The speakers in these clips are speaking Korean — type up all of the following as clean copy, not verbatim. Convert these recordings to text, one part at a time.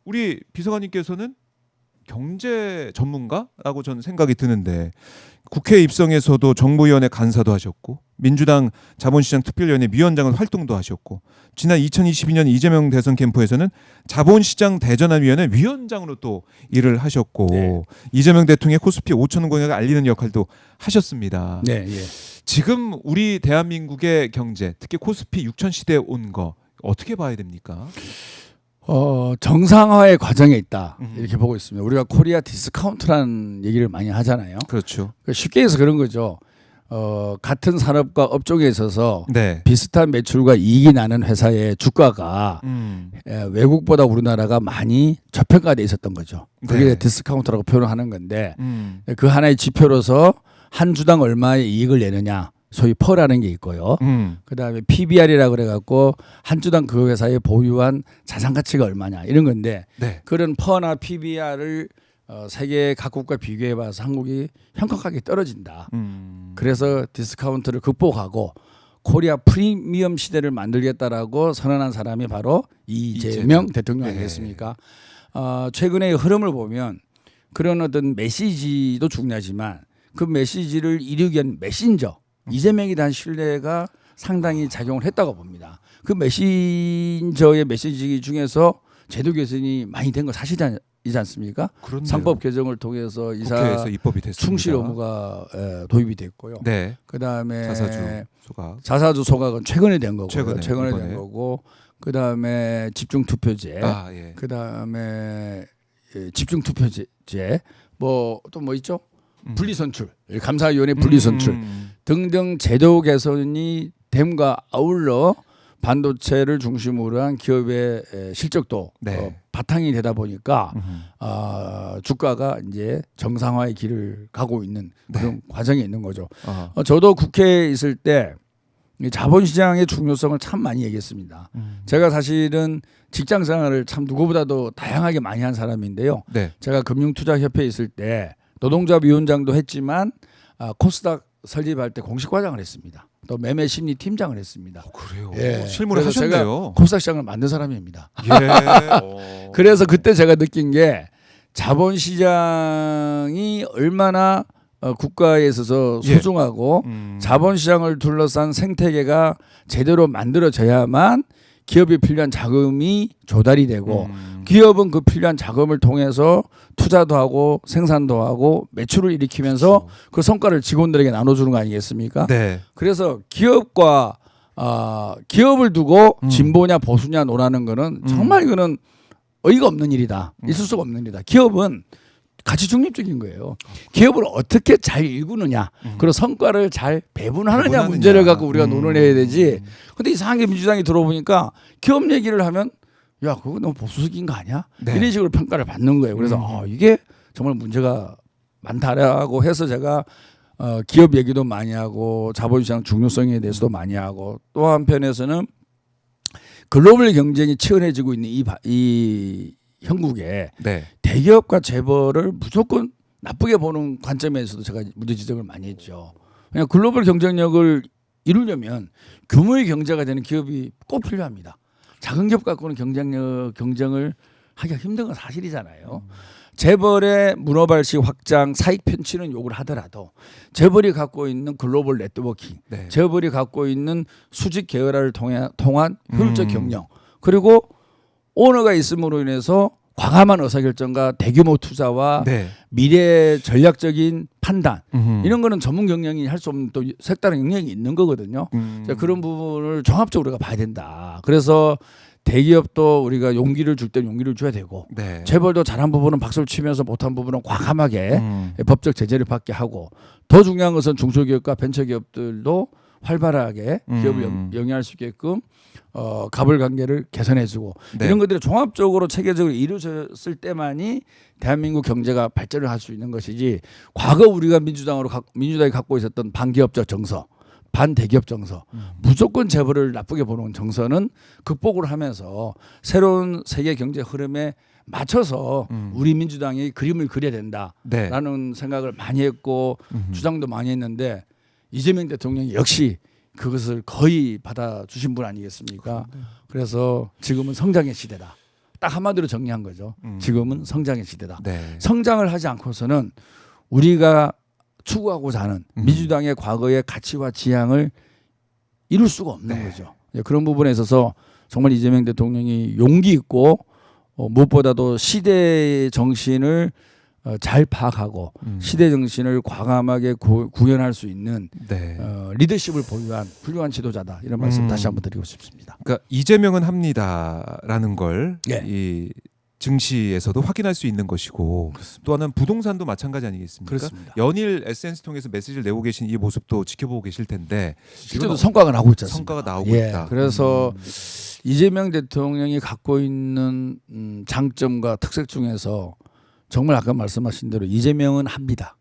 우리 비서관님께서는 경제 전문가라고 저는 생각이 드는데 국회 입성에서도 정부위원회 간사도 하셨고 민주당 자본시장 특별위원회 위원장을 활동도 하셨고 지난 2022년 이재명 대선 캠프에서는 자본시장 대전환위원회 위원장으로 또 일을 하셨고 네. 이재명 대통령의 코스피 5천 원 공약을 알리는 역할도 하셨습니다. 네, 예. 지금 우리 대한민국의 경제, 특히 코스피 6천 시대에 온 거 어떻게 봐야 됩니까? 정상화의 과정에 있다 이렇게 보고 있습니다. 우리가 코리아 디스카운트라는 얘기를 많이 하잖아요. 그렇죠. 쉽게 해서 그런 거죠. 같은 산업과 업종에 있어서 네. 비슷한 매출과 이익이 나는 회사의 주가가 외국보다 우리나라가 많이 저평가돼 있었던 거죠. 그게 네. 디스카운트라고 표현을 하는 건데 그 하나의 지표로서 한 주당 얼마의 이익을 내느냐 소위 퍼라는 게 있고요. 그다음에 PBR이라고 그래갖고 한 주당 그 회사에 보유한 자산 가치가 얼마냐 이런 건데 네. 그런 퍼나 PBR을 세계 각국과 비교해봐서 한국이 현격하게 떨어진다. 그래서 디스카운트를 극복하고 코리아 프리미엄 시대를 만들겠다라고 선언한 사람이 바로 이재명 대통령 아니겠습니까? 최근의 흐름을 보면 그런 어떤 메시지도 중요하지만 그 메시지를 이루기 위한 메신저 이재명에 대한 신뢰가 상당히 작용을 했다고 봅니다. 그 메신저의 메시지 중에서 제도 개선이 많이 된 거 사실이지 않습니까? 그렇네요. 상법 개정을 통해서 국회에서 입법이 됐습니다. 충실 의무가 도입이 됐고요. 네. 그다음에 자사주 소각. 소각은 최근에 된 거고요. 최근에 된 거고 그다음에 집중 투표제. 예. 그다음에 집중 투표제 뭐 또 뭐 있죠? 분리선출, 감사위원회 분리선출 등등 제도 개선이 됨과 아울러 반도체를 중심으로 한 기업의 실적도 네. 바탕이 되다 보니까 주가가 이제 정상화의 길을 가고 있는 그런 과정에 있는 거죠. 저도 국회에 있을 때 자본시장의 중요성을 참 많이 얘기했습니다. 제가 사실은 직장 생활을 참 누구보다도 다양하게 많이 한 사람인데요. 네. 제가 금융투자협회에 있을 때 노동자 위원장도 했지만 코스닥 설립할 때 공식과장을 했습니다. 또 매매심리 팀장을 했습이 그래요. 예. 실무를 하셨네요. 제가 코스닥 시장을 만든 사람입니다. 예. 그래서 그때 제가 느낀 게 자본시장이 얼마나 국가에 있어서 소중하고 자본시장을 둘러싼 생태계가 제대로 만들어져야만 기업이 필요한 자금이 조달이 되고 기업은 그 필요한 자금을 통해서 투자도 하고 생산도 하고 매출을 일으키면서 그렇죠. 그 성과를 직원들에게 나눠주는 거 아니겠습니까? 네. 그래서 기업과 기업을 두고 진보냐 보수냐 논하는 거는 정말 이거는 어이가 없는 일이다. 있을 수가 없는 일이다. 기업은 가치 중립적인 거예요. 기업을 어떻게 잘 일구느냐, 그리고 성과를 잘 배분하느냐 문제를 갖고 우리가 논을 해야 되지. 근데 이상하게 민주당이 들어보니까 기업 얘기를 하면 야 그거 너무 보수적인 거 아니야? 네. 이런 식으로 평가를 받는 거예요. 그래서 이게 정말 문제가 많다라고 해서 제가 기업 얘기도 많이 하고 자본시장 중요성에 대해서도 많이 하고 또 한편에서는 글로벌 경쟁이 치열해지고 있는 이 형국에 네. 대기업과 재벌을 무조건 나쁘게 보는 관점에서도 제가 문제 지적을 많이 했죠. 그냥 글로벌 경쟁력을 이루려면 규모의 경제가 되는 기업이 꼭 필요합니다. 작은 기업 갖고는 경쟁을 하기가 힘든 건 사실이잖아요. 재벌의 문어발식 확장, 사익 편취는 욕을 하더라도 재벌이 갖고 있는 글로벌 네트워킹, 네. 재벌이 갖고 있는 수직 계열화를 통한 효율적 경영, 그리고 오너가 있음으로 인해서 과감한 의사결정과 대규모 투자와 미래 전략적인 판단 이런 거는 전문 경영이 할 수 없는 또 색다른 영역이 있는 거거든요. 그런 부분을 종합적으로 우리가 봐야 된다. 그래서 대기업도 우리가 용기를 줄 때는 용기를 줘야 되고 재벌도 잘한 부분은 박수를 치면서 못한 부분은 과감하게 법적 제재를 받게 하고 더 중요한 것은 중소기업과 벤처기업들도 활발하게 기업을 영위할 수 있게끔 갑을 관계를 개선해주고 이런 것들이 종합적으로 체계적으로 이루어졌을 때만이 대한민국 경제가 발전을 할 수 있는 것이지 과거 우리가 민주당이 갖고 있었던 반기업적 정서 반대기업 정서 무조건 재벌을 나쁘게 보는 정서는 극복을 하면서 새로운 세계 경제 흐름에 맞춰서 우리 민주당이 그림을 그려야 된다라는 생각을 많이 했고 주장도 많이 했는데 이재명 대통령이 역시 그것을 거의 받아주신 분 아니겠습니까? 그래서 지금은 성장의 시대다. 딱 한마디로 정리한 거죠. 지금은 성장의 시대다. 네. 성장을 하지 않고서는 우리가 추구하고자 하는 민주당의 과거의 가치와 지향을 이룰 수가 없는 네. 거죠. 그런 부분에 있어서 정말 이재명 대통령이 용기 있고 무엇보다도 시대의 정신을 잘 파악하고 시대 정신을 과감하게 구현할 수 있는 네. 리더십을 보유한 훌륭한 지도자다. 이런 말씀 다시 한번 드리고 싶습니다. 그러니까 이재명은 합니다라는 걸 예. 이 증시에서도 확인할 수 있는 것이고 또 하나는 부동산도 마찬가지 아니겠습니까? 그렇습니다. 연일 SNS 통해서 메시지를 내고 계신 이 모습도 지켜보고 계실 텐데 실제로 성과가 나오고 있지 않습니까? 성과가 나오고 예. 있다. 그래서 이재명 대통령이 갖고 있는 장점과 특색 중에서 정말 아까 말씀하신 대로 이재명은 합니다.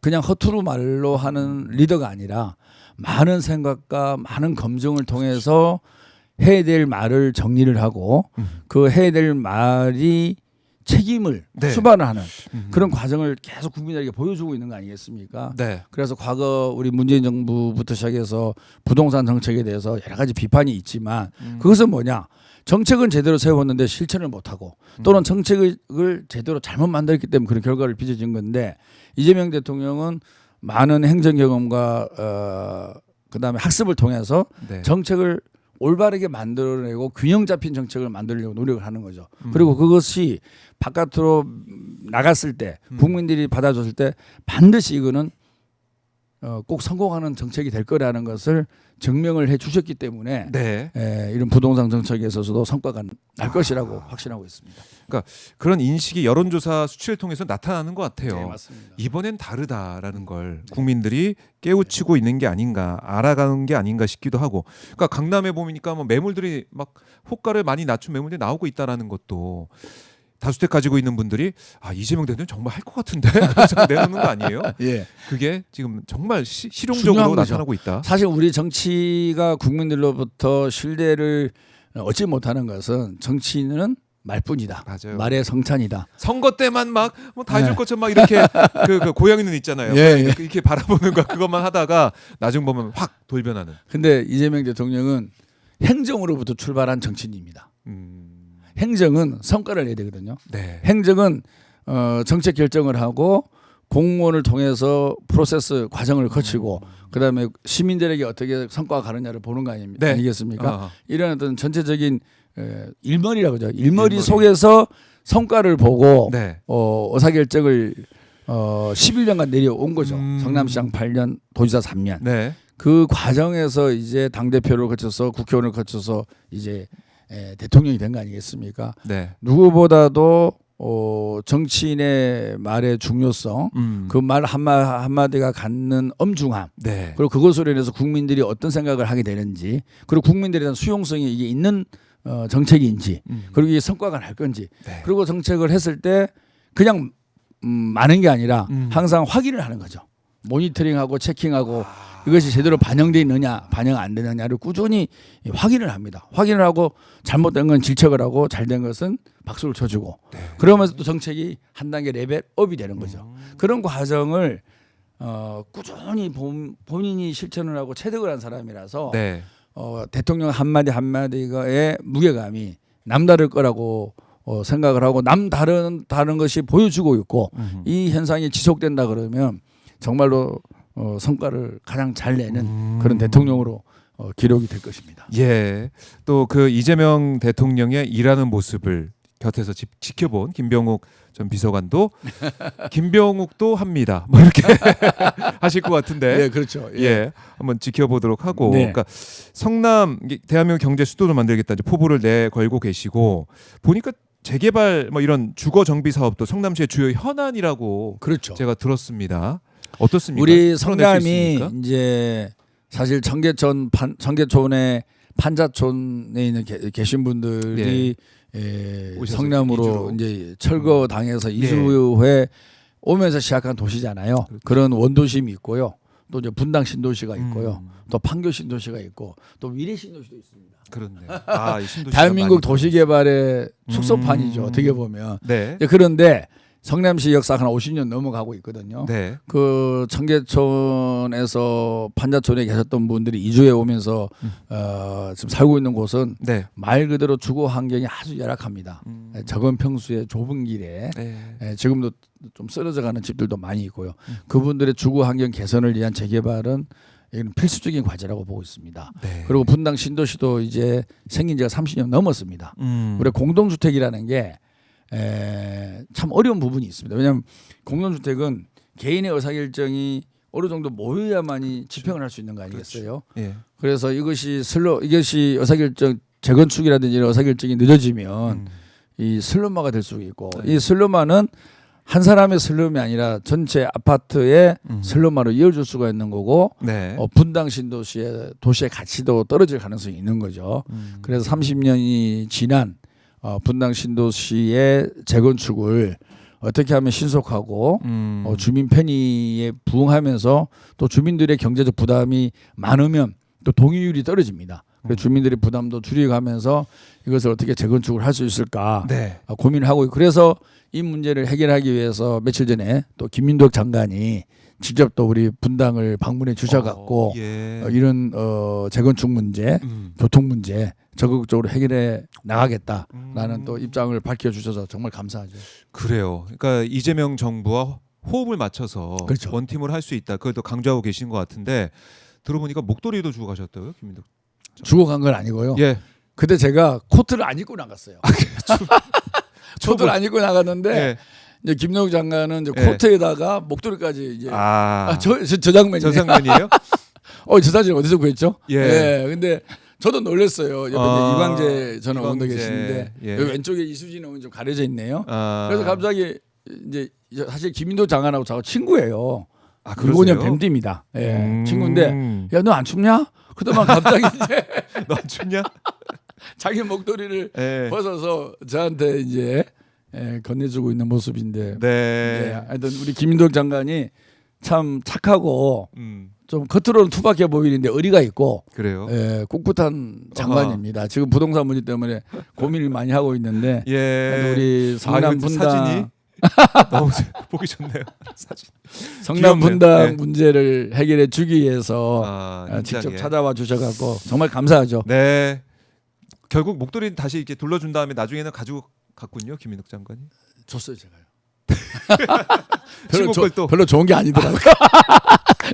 그냥 허투루 말로 하는 리더가 아니라 많은 생각과 많은 검증을 통해서 해야 될 말을 정리를 하고 그 해야 될 말이 책임을 네. 수반하는 그런 과정을 계속 국민들에게 보여주고 있는 거 아니겠습니까? 네. 그래서 과거 우리 문재인 정부부터 시작해서 부동산 정책에 대해서 여러 가지 비판이 있지만 그것은 뭐냐? 정책은 제대로 세웠는데 실천을 못하고 또는 정책을 제대로 잘못 만들었기 때문에 그런 결과를 빚어진 건데 이재명 대통령은 많은 행정 경험과 그다음에 학습을 통해서 네. 정책을 올바르게 만들어내고 균형 잡힌 정책을 만들려고 노력을 하는 거죠. 그리고 그것이 바깥으로 나갔을 때 국민들이 받아줬을 때 반드시 이거는 꼭 성공하는 정책이 될 거라는 것을 증명을 해 주셨기 때문에 네. 이런 부동산 정책에 있어서도 성과가 날 것이라고 확신하고 있습니다. 그러니까 그런 인식이 여론조사 수치를 통해서 나타나는 것 같아요. 네, 맞습니다. 이번엔 다르다라는 걸 국민들이 깨우치고 있는 게 아닌가, 알아가는 게 아닌가 싶기도 하고. 그러니까 강남에 보니까 뭐 매물들이 막 호가를 많이 낮춘 매물들이 나오고 있다라는 것도 다주택 가지고 있는 분들이 이재명 대통령 정말 할 것 같은데 그래서 내놓는 거 아니에요? 예. 그게 지금 정말 실용적으로 중요한 거죠. 나타나고 있다. 사실 우리 정치가 국민들로부터 신뢰를 얻지 못하는 것은 정치인은 말뿐이다. 맞아요. 말의 성찬이다. 선거 때만 막 뭐 다 해줄 네. 것처럼 막 이렇게 그 고양이 눈 있잖아요. 예, 예. 이렇게 바라보는 거 그것만 하다가 나중 보면 확 돌변하는. 근데 이재명 대통령은 행정으로부터 출발한 정치인입니다. 행정은 성과를 내야 되거든요. 네. 행정은 정책 결정을 하고 공무원을 통해서 프로세스 과정을 거치고 그다음에 시민들에게 어떻게 성과가 가느냐를 보는 거 네. 아니겠습니까? 이런 어떤 전체적인 일머리라고 하죠. 일머리 일머리. 속에서 성과를 보고 네. 의사결정을 11년간 내려온 거죠. 성남시장 8년, 도지사 3년. 네. 그 과정에서 이제 당대표를 거쳐서 국회의원을 거쳐서 이제 대통령이 된 거 아니겠습니까? 네. 누구보다도 정치인의 말의 중요성, 그 말 한마디가 갖는 엄중함, 네. 그리고 그것으로 인해서 국민들이 어떤 생각을 하게 되는지, 그리고 국민들에 대한 수용성이 이게 있는 정책인지, 그리고 이게 성과가 날 건지, 네. 그리고 정책을 했을 때 그냥 많은 게 아니라 항상 확인을 하는 거죠. 모니터링하고 체킹하고 이것이 제대로 반영되어 있느냐 반영 안 되느냐를 꾸준히 확인을 합니다. 확인을 하고 잘못된 건 질책을 하고 잘된 것은 박수를 쳐주고 그러면서 또 정책이 한 단계 레벨업이 되는 거죠. 그런 과정을 꾸준히 본인이 실천을 하고 체득을 한 사람이라서 네. 대통령 한마디 한마디의 무게감이 남다를 거라고 생각을 하고 다른 것이 보여주고 있고 이 현상이 지속된다 그러면 정말로 성과를 가장 잘 내는 그런 대통령으로 기록이 될 것입니다. 예. 또 그 이재명 대통령의 일하는 모습을 곁에서 지켜본 김병욱 전 비서관도 김병욱도 합니다. 뭐 이렇게 하실 것 같은데. 네, 그렇죠. 예. 한번 지켜보도록 하고. 네. 그러니까 성남 대한민국 경제 수도를 만들겠다 이제 포부를 내걸고 계시고 보니까 재개발 뭐 이런 주거 정비 사업도 성남시의 주요 현안이라고 그렇죠. 제가 들었습니다. 어떻습니까? 우리 풀어낼 수 성남이 있습니까? 이제 사실 청계촌의 판자촌에 있는 계신 분들이 오셔서 성남으로 이주로. 이제 철거 당해서 이주 후에 오면서 시작한 도시잖아요. 그런 원도심이 있고요. 또 이제 분당 신도시가 있고요. 또 판교 신도시가 있고 또 위례 신도시도 있습니다. 그렇네. 이 신도시가 대한민국 많이 도시 개발의 축소판이죠. 어떻게 보면. 네. 그런데 성남시 역사가 한 50년 넘어가고 있거든요. 네. 그 청계천에서 판자촌에 계셨던 분들이 이주해 오면서 지금 살고 있는 곳은 네. 말 그대로 주거 환경이 아주 열악합니다. 적은 평수에 좁은 길에 네. 지금도 좀 쓰러져가는 집들도 많이 있고요. 그분들의 주거 환경 개선을 위한 재개발은 이건 필수적인 과제라고 보고 있습니다. 네. 그리고 분당 신도시도 이제 생긴 지가 30년 넘었습니다. 우리 공동주택이라는 게 참 어려운 부분이 있습니다. 왜냐하면 공동주택은 개인의 의사결정이 어느 정도 모여야만이 집행을 할 수 있는 거 아니겠어요? 예. 그래서 이것이 의사결정 재건축이라든지 이런 의사결정이 늦어지면 이 슬럼화가 될 수 있고 이 슬럼화는 한 사람의 슬럼이 아니라 전체 아파트의 슬럼화로 이어질 수가 있는 거고 네. 분당 신도시의 도시의 가치도 떨어질 가능성이 있는 거죠. 그래서 30년이 지난 분당 신도시의 재건축을 어떻게 하면 신속하고 주민 편의에 부응하면서 또 주민들의 경제적 부담이 많으면 또 동의율이 떨어집니다. 그래서 주민들의 부담도 줄여가면서 이것을 어떻게 재건축을 할 수 있을까 네. 고민을 하고 있고 그래서 이 문제를 해결하기 위해서 며칠 전에 또 김민덕 장관이 직접 또 우리 분당을 방문해 주셔갖고 예. 이런 재건축 문제, 교통 문제 적극적으로 해결해 나가겠다라는 또 입장을 밝혀주셔서 정말 감사하죠. 그래요. 그러니까 이재명 정부와 호흡을 맞춰서 그렇죠. 원팀을 할 수 있다. 그것도 강조하고 계신 것 같은데 들어보니까 목도리도 주고 가셨다고요, 김민덕? 주고 간 건 아니고요. 예. 그때 제가 코트를 안 입고 나갔어요. 코트를 안 입고 나갔는데 예. 이제 김동욱 장관은 이제 예. 코트에다가 목도리까지 이제 저 장면이에요. 저 장면이에요? 저 사진 어디서 구했죠? 예. 근데 저도 놀랐어요. 옆에 이광재 전 의원도 이광재. 계시는데 예. 여기 왼쪽에 이수진 의원이 좀 가려져 있네요. 아. 그래서 갑자기 이제 사실 김민도 장관하고 저하고 친구예요. 아, 15년 뱀띠입니다. 예, 친구인데 야 너 안 춥냐? 그동안 갑자기 이제 너 춥냐? 자기 목도리를 예. 벗어서 저한테 이제 건네주고 있는 모습인데 네. 하여튼 우리 김민덕 장관이 참 착하고 좀 겉으로는 투박해 보이는데 의리가 있고 그래요. 꿋꿋한 장관입니다. 지금 부동산 문제 때문에 고민을 많이 하고 있는데 예. 우리 성남 이거 분당 사진이 너무 보기 좋네요. 사진. 성남 귀엽네요. 분당 네. 문제를 해결해 주기 위해서 직접 현장에. 찾아와 주셔갖고 정말 감사하죠. 네. 결국 목도리 다시 이렇게 둘러준 다음에 나중에는 가지고 갔군요, 김민덕 장관이. 줬어요 제가요. 친구 걸 또 별로 좋은 게 아니더라고요.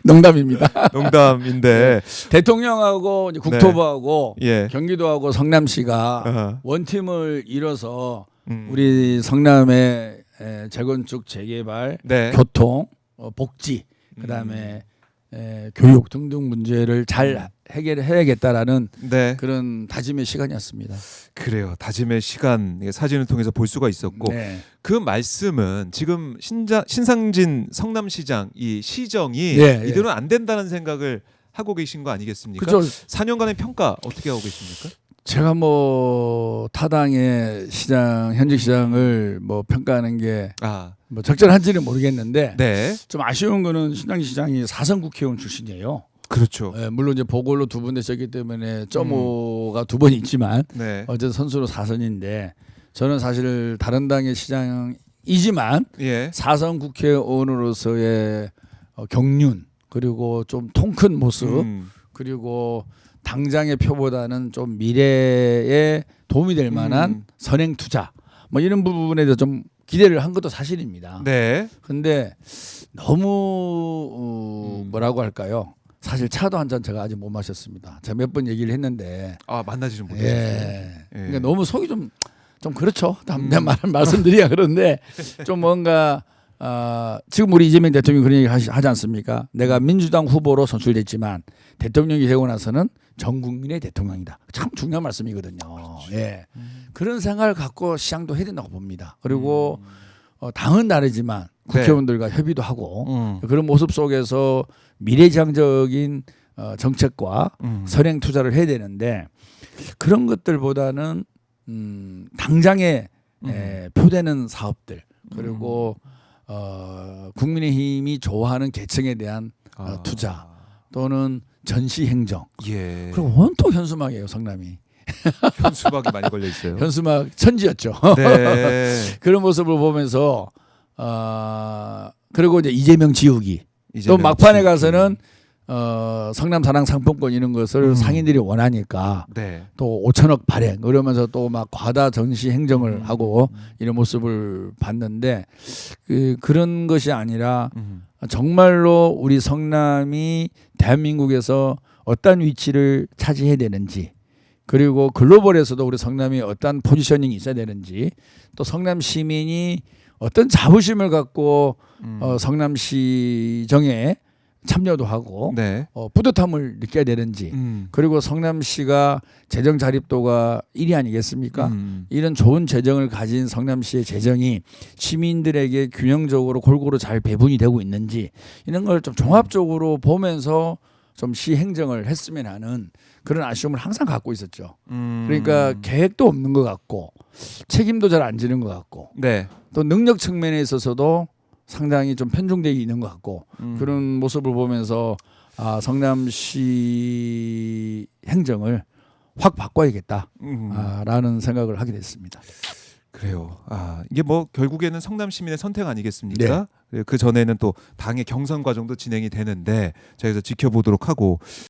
농담입니다. 농담인데. 대통령하고 이제 국토부하고 예. 경기도하고 성남시가 아하. 원팀을 이뤄서 음. 우리 성남의 재건축, 재개발, 네. 교통, 복지, 그다음에 교육 등등 문제를 잘 해결해야겠다라는 네. 그런 다짐의 시간이었습니다. 그래요. 다짐의 시간 사진을 통해서 볼 수가 있었고 네. 그 말씀은 지금 신상진 성남시장 이 시정이 예, 예. 이대로는 안 된다는 생각을 하고 계신 거 아니겠습니까? 그죠. 4년간의 평가 어떻게 하고 계십니까? 제가 뭐 타당의 현직 시장을 뭐 평가하는 게 뭐 적절한지는 모르겠는데 네. 좀 아쉬운 거는 신장지 시장이 4선 국회의원 출신이에요. 그렇죠. 물론 이제 보궐로 2번 되셨기 때문에 점오가 2번 있지만 네. 어쨌든 선수로 4선인데 저는 사실 다른 당의 시장이지만 예. 4선 국회의원으로서의 경륜 그리고 좀 통 큰 모습 그리고 당장의 표보다는 좀 미래에 도움이 될 만한 선행 투자 뭐 이런 부분에 대해서 좀 기대를 한 것도 사실입니다. 네. 근데 너무 뭐라고 할까요? 사실 차도 한 잔 제가 아직 못 마셨습니다. 제가 몇 번 얘기를 했는데 만나지 좀 못했어요. 예. 그러니까 너무 속이 좀 그렇죠. 내가 말씀드리야 그런데 좀 뭔가 지금 우리 이재명 대통령이 그런 얘기 하지 않습니까? 내가 민주당 후보로 선출됐지만 대통령이 되고 나서는 전 국민의 대통령이다. 참 중요한 말씀이거든요. 예. 그런 생각을 갖고 시장도 해야 된다고 봅니다. 그리고 당은 다르지만 국회의원들과 협의도 하고 그런 모습 속에서 미래지향적인 정책과 선행 투자를 해야 되는데 그런 것들보다는 당장에 표되는 사업들 그리고 국민의힘이 좋아하는 계층에 대한 투자 또는 전시행정 예. 그리고 온통 현수막이에요 성남이. 현수막이 많이 걸려 있어요. 현수막 천지였죠. 네. 그런 모습을 보면서 그리고 이제 이재명 지우기. 또 이재명 막판에 지우기. 가서는 성남 사랑 상품권 이런 것을 상인들이 원하니까 네. 또 5천억 발행 그러면서 또 막 과다 전시 행정을 하고 이런 모습을 봤는데 그런 것이 아니라 정말로 우리 성남이 대한민국에서 어떤 위치를 차지해야 되는지 그리고 글로벌에서도 우리 성남이 어떤 포지셔닝이 있어야 되는지 또 성남 시민이 어떤 자부심을 갖고 성남시정에 참여도 하고 네. 뿌듯함을 느껴야 되는지 그리고 성남시가 재정 자립도가 1위 아니겠습니까? 이런 좋은 재정을 가진 성남시의 재정이 시민들에게 균형적으로 골고루 잘 배분이 되고 있는지 이런 걸 좀 종합적으로 보면서 좀 시행정을 했으면 하는 그런 아쉬움을 항상 갖고 있었죠. 그러니까 계획도 없는 것 같고 책임도 잘 안 지는 것 같고 네. 또 능력 측면에 있어서도 상당히 좀 편중되어 있는 것 같고 그런 모습을 보면서 성남시 행정을 확 바꿔야겠다라는 생각을 하게 됐습니다. 그래요. 이게 뭐 결국에는 성남 시민의 선택 아니겠습니까? 그 전에는 또 당의 경선 과정도 진행이 되는데 저희가 지켜보도록 하고